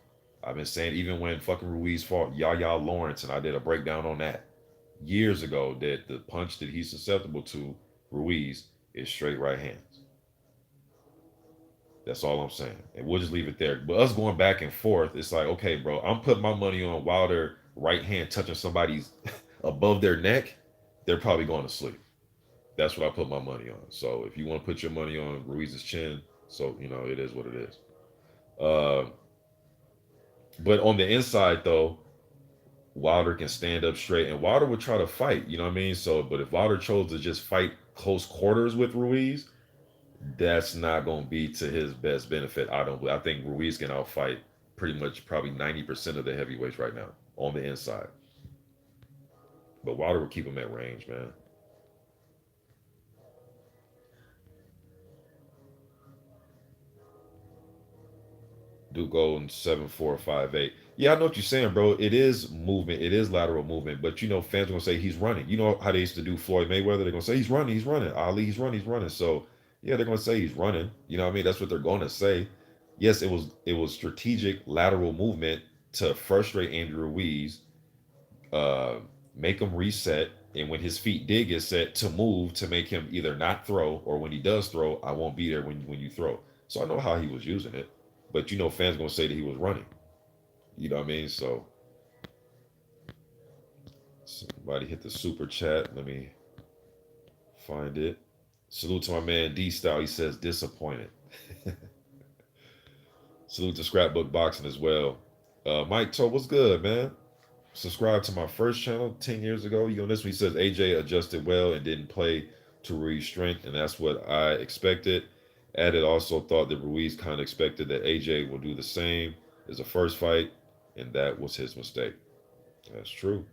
I've been saying even when fucking Ruiz fought Yaya Lawrence, and I did a breakdown on that years ago, that the punch that he's susceptible to, Ruiz, is straight right hands. That's all I'm saying. And we'll just leave it there. But us going back and forth, it's like, okay, bro, I'm putting my money on Wilder right hand touching somebody's above their neck, they're probably going to sleep. That's what I put my money on. So if you want to put your money on Ruiz's chin, so you know it is what it is. Uh, but on the inside though, Wilder can stand up straight, and Wilder would try to fight. You know what I mean? So, but if Wilder chose to just fight close quarters with Ruiz, that's not going to be to his best benefit. I don't. I think Ruiz can outfight pretty much probably 90% of the heavyweights right now on the inside. But Wilder would keep him at range, man. Duke Golden 7-4-5-8. Yeah, I know what you're saying, bro. It is movement. It is lateral movement. But you know, fans are gonna say he's running. You know how they used to do Floyd Mayweather? They're gonna say he's running, he's running. Ali, he's running, he's running. So yeah, they're gonna say he's running. You know what I mean? That's what they're gonna say. Yes, it was strategic lateral movement to frustrate Andrew Ruiz, uh, make him reset, and when his feet did get set to move to make him either not throw, or when he does throw, I won't be there when you throw. So I know how he was using it. But you know, fans gonna say that he was running. You know what I mean? So somebody hit the super chat. Let me find it. Salute to my man D Style. He says disappointed. Salute to Scrapbook Boxing as well. Mike Toe, what's good, man? Subscribe to my first channel 10 years ago. You know, this one he says AJ adjusted well and didn't play to Ruiz's strength, and that's what I expected. Added also thought that Ruiz kind of expected that AJ will do the same as the first fight, and that was his mistake. That's true.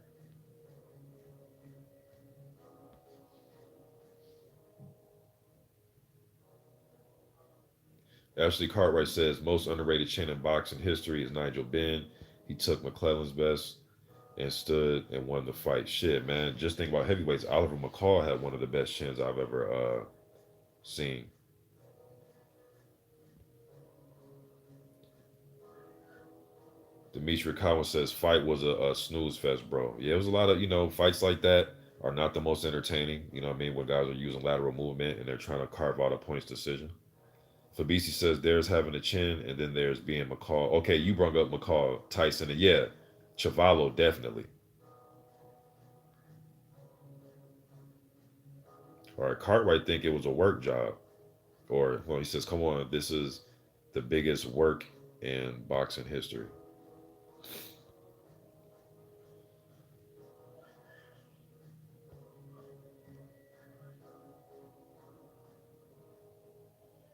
Ashley Cartwright says most underrated chin in boxing history is Nigel Benn. He took McClellan's best and stood and won the fight. Shit, man. Just think about heavyweights. Oliver McCall had one of the best chins I've ever seen. Dimitri Kawa says fight was a snooze fest, bro. Yeah, it was a lot of, fights like that are not the most entertaining. You know what I mean? When guys are using lateral movement and they're trying to carve out a points decision. Fabisi says there's having a chin, and then there's being McCall. Okay, you brought up McCall, Tyson, and yeah, Chavallo definitely. All right, Cartwright think it was a work job, or well, he says, "Come on, this is the biggest work in boxing history."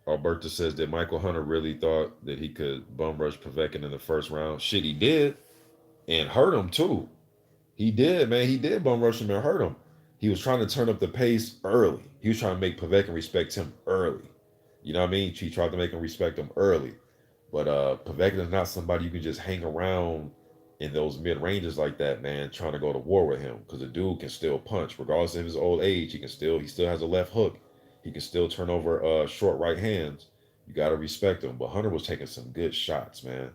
Alberta says that Michael Hunter really thought that he could bum rush Povetkin in the first round. Shit, he did, and hurt him too. He did, man. He did bum rush him and hurt him. He was trying to turn up the pace early. He was trying to make Povetkin respect him early. You know what I mean? He tried to make him respect him early. But Povetkin is not somebody you can just hang around in those mid ranges like that, man, trying to go to war with him. Because the dude can still punch. Regardless of his old age, he still has a left hook. He can still turn over short right hands. You gotta respect him. But Hunter was taking some good shots, man.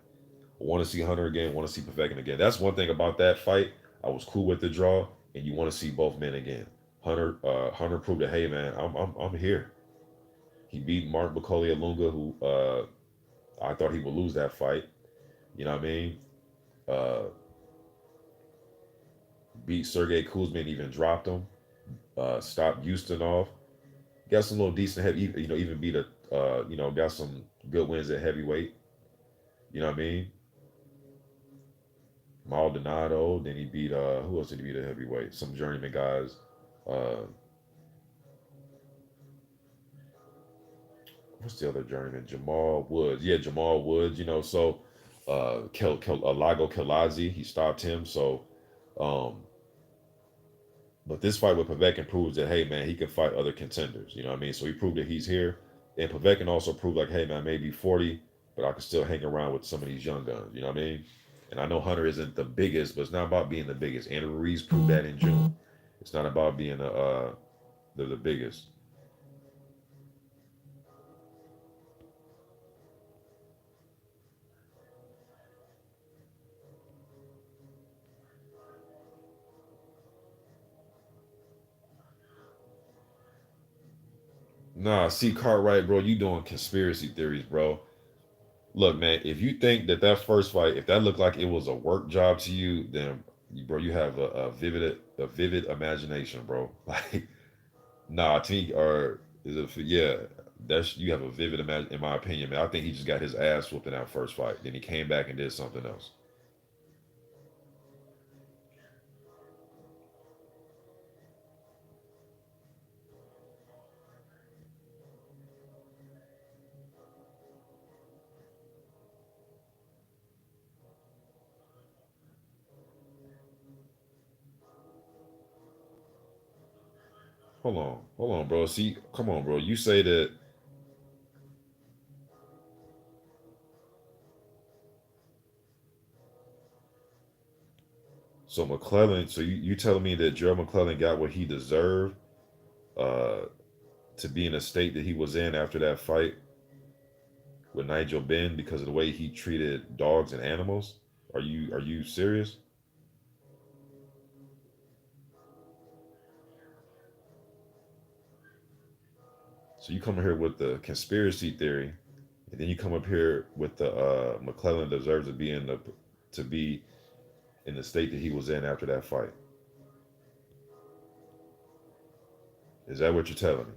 I want to see Hunter again. Want to see Povetkin again. That's one thing about that fight. I was cool with the draw, and you want to see both men again. Hunter proved that, hey man, I'm here. He beat Mark Bakoli Lunga, who I thought he would lose that fight. You know what I mean? Uh, beat Sergey Kuzmin, even dropped him. Stopped Houston off. Got some little decent heavy. Even beat got some good wins at heavyweight. You know what I mean? Maldonado. Then he beat who else did he beat a heavyweight? Some journeyman guys. Uh, what's the other journeyman? Jamal Woods. Yeah, Jamal Woods. You know, so Lago Kelazi, he stopped him. So, um, but this fight with Povetkin proves that hey man, he can fight other contenders. You know what I mean? So he proved that he's here, and Povetkin also proved like hey man, maybe 40, but I can still hang around with some of these young guns. You know what I mean? And I know Hunter isn't the biggest, but it's not about being the biggest. Andrew Ruiz proved that in June. It's not about being the biggest. Nah, see Cartwright, bro, you doing conspiracy theories, bro. Look, man, if you think that that first fight, if that looked like it was a work job to you, then bro, you have a vivid imagination, bro. Like, nah, to me, or is it? Yeah, that's you have a vivid imagine. In my opinion, man, I think he just got his ass whooped in that first fight. Then he came back and did something else. Hold on, bro. See, come on, bro. You say that. So McClellan. So you telling me that Gerald McClellan got what he deserved uh, to be in a state that he was in after that fight with Nigel Benn because of the way he treated dogs and animals? Are you serious? So you come here with the conspiracy theory, and then you come up here with the McClellan deserves to be in the state that he was in after that fight. Is that what you're telling me?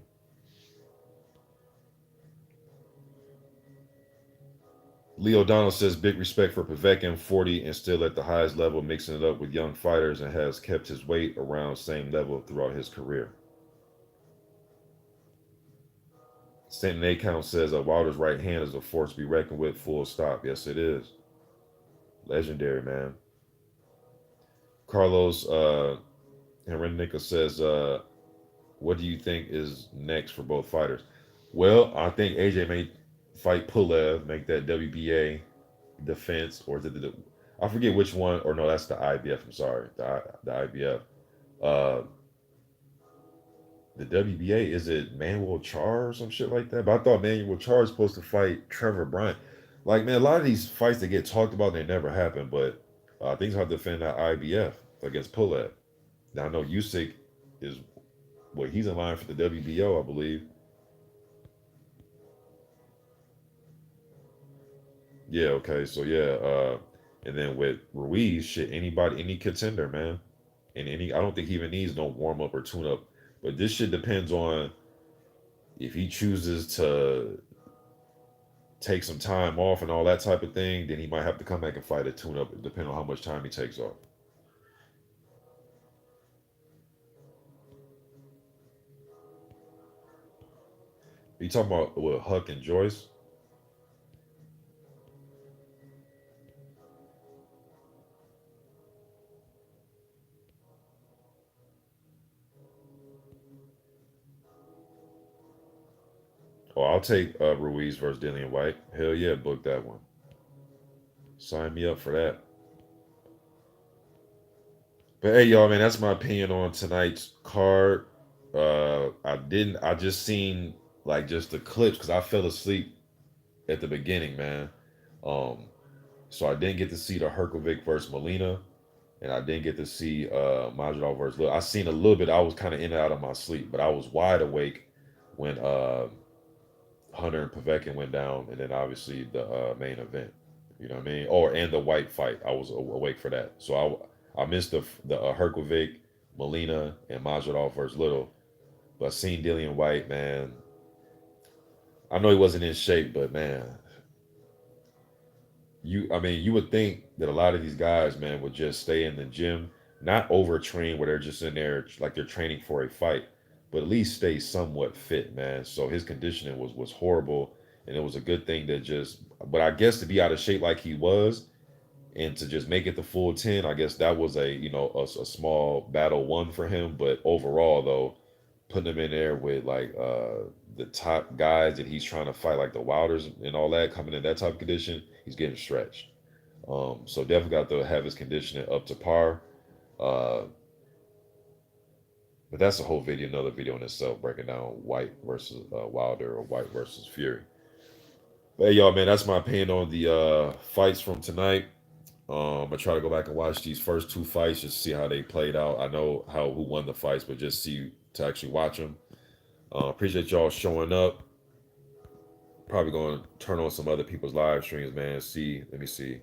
Leo Donald says big respect for Povetkin, 40 and still at the highest level, mixing it up with young fighters and has kept his weight around same level throughout his career. Stanton A count says Wilder's right hand is a force to be reckoned with. Full stop. Yes, it is. Legendary, man. Carlos Henrique says, what do you think is next for both fighters? Well, I think AJ may fight Pulev, make that WBA defense, or I forget which one, or no, that's the IBF. I'm sorry, the IBF. Uh, the WBA is it Manuel Charr or some shit like that? But I thought Manuel Charr is supposed to fight Trevor Bryant. Like man, a lot of these fights that get talked about they never happen. But I think he's have to defend that IBF against Pulev. Now I know Usyk is he's in line for the WBO, I believe. Yeah, okay, so yeah, and then with Ruiz, shit, any contender, man, and any, I don't think he even needs no warm up or tune up. But this shit depends on if he chooses to take some time off and all that type of thing, then he might have to come back and fight a tune up, depending on how much time he takes off. You talking about what Huck and Joyce? Oh, I'll take Ruiz versus Dillian White. Hell yeah, book that one. Sign me up for that. But hey, y'all, man, that's my opinion on tonight's card. I just seen like just the clips because I fell asleep at the beginning, man. Um, so I didn't get to see the Herkovic versus Molina, and I didn't get to see Majidov versus Lil. I seen a little bit. I was kind of in and out of my sleep, but I was wide awake when Hunter and Povetkin went down, and then obviously the main event. You know what I mean? Or and the white fight. I was awake for that. So I missed the Herkovic, Molina, and Majidov versus Little. But I seen Dillian White, man. I know he wasn't in shape, but man, I mean, you would think that a lot of these guys, man, would just stay in the gym, not overtrain where they're just in there like they're training for a fight, but at least stay somewhat fit, man. So his conditioning was horrible, and it was a good thing to just, but I guess to be out of shape like he was, and to just make it the full 10, I guess that was a small battle won for him. But overall, though, putting him in there with like the top guys that he's trying to fight, like the Wilders and all that, coming in that type of condition, he's getting stretched. So definitely got to have his conditioning up to par. Uh, but that's a whole video, another video in itself, breaking down White versus Wilder or White versus Fury. But hey, y'all, man, that's my opinion on the fights from tonight. I try to go back and watch these first two fights just to see how they played out. I know who won the fights, but just see to actually watch them. Appreciate y'all showing up. Probably going to turn on some other people's live streams, man. See, let me see.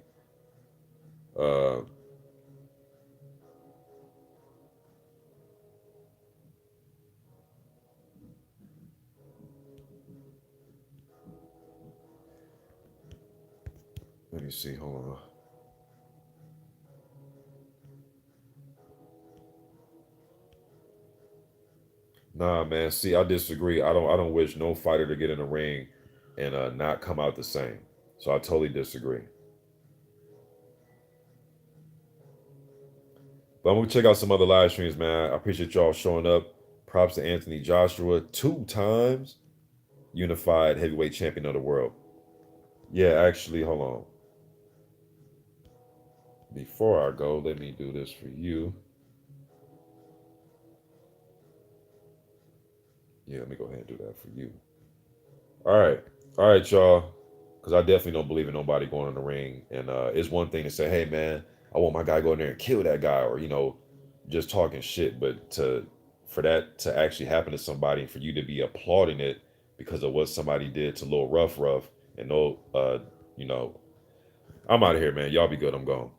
Uh, Let me see. Hold on. Nah, man. See, I disagree. I don't wish no fighter to get in the ring and not come out the same. So I totally disagree. But I'm gonna check out some other live streams, man. I appreciate y'all showing up. Props to Anthony Joshua, 2 times unified heavyweight champion of the world. Yeah, actually, hold on. Before I go, let me do this for you. Yeah, let me go ahead and do that for you. All right, y'all. Because I definitely don't believe in nobody going in the ring. And it's one thing to say, hey, man, I want my guy to go in there and kill that guy, or just talking shit. But to for that to actually happen to somebody, and for you to be applauding it because of what somebody did to Lil Rough, and no, you know, I'm out of here, man. Y'all be good. I'm gone.